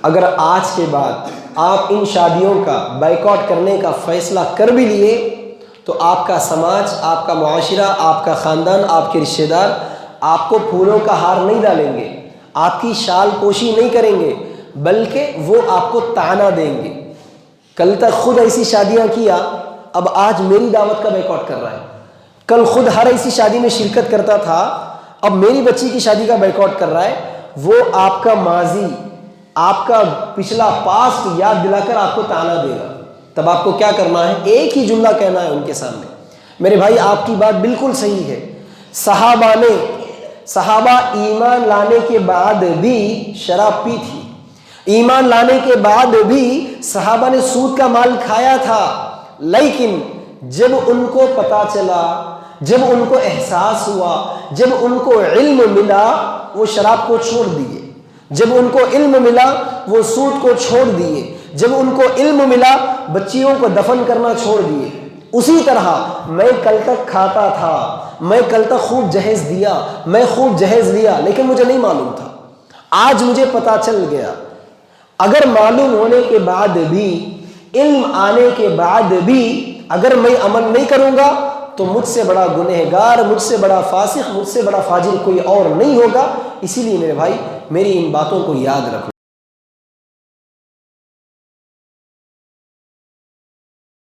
اگر آج کے بعد آپ ان شادیوں کا بائیکاٹ کرنے کا فیصلہ کر بھی لیے تو آپ کا سماج، آپ کا معاشرہ، آپ کا خاندان، آپ کے رشتہ دار آپ کو پھولوں کا ہار نہیں ڈالیں گے، آپ کی شال پوشی نہیں کریں گے، بلکہ وہ آپ کو طعنہ دیں گے۔ کل تک خود ایسی شادیاں کیا، اب آج میری دعوت کا بائیکاٹ کر رہا ہے۔ کل خود ہر ایسی شادی میں شرکت کرتا تھا، اب میری بچی کی شادی کا بائیکاٹ کر رہا ہے۔ وہ آپ کا ماضی، آپ کا پچھلا پاسٹ یاد دلا کر آپ کو طعنہ دے گا۔ تب آپ کو کیا کرنا ہے؟ ایک ہی جملہ کہنا ہے ان کے سامنے، میرے بھائی آپ کی بات بالکل صحیح ہے، صحابہ ایمان لانے کے بعد بھی شراب پی تھی، ایمان لانے کے بعد بھی صحابہ نے سود کا مال کھایا تھا، لیکن جب ان کو پتا چلا، جب ان کو احساس ہوا، جب ان کو علم ملا، وہ شراب کو چھوڑ دیے۔ جب ان کو علم ملا وہ سود کو چھوڑ دیے۔ جب ان کو علم ملا بچیوں کو دفن کرنا چھوڑ دیے۔ اسی طرح میں کل تک کھاتا تھا، میں کل تک خوب جہیز دیا، میں خوب جہیز لیا، لیکن مجھے نہیں معلوم تھا، آج مجھے پتا چل گیا۔ اگر معلوم ہونے کے بعد بھی، علم آنے کے بعد بھی اگر میں عمل نہیں کروں گا تو مجھ سے بڑا گنہگار، مجھ سے بڑا فاسق، مجھ سے بڑا فاجر کوئی اور نہیں ہوگا۔ اسی لیے میرے بھائی میری ان باتوں کو یاد رکھنا۔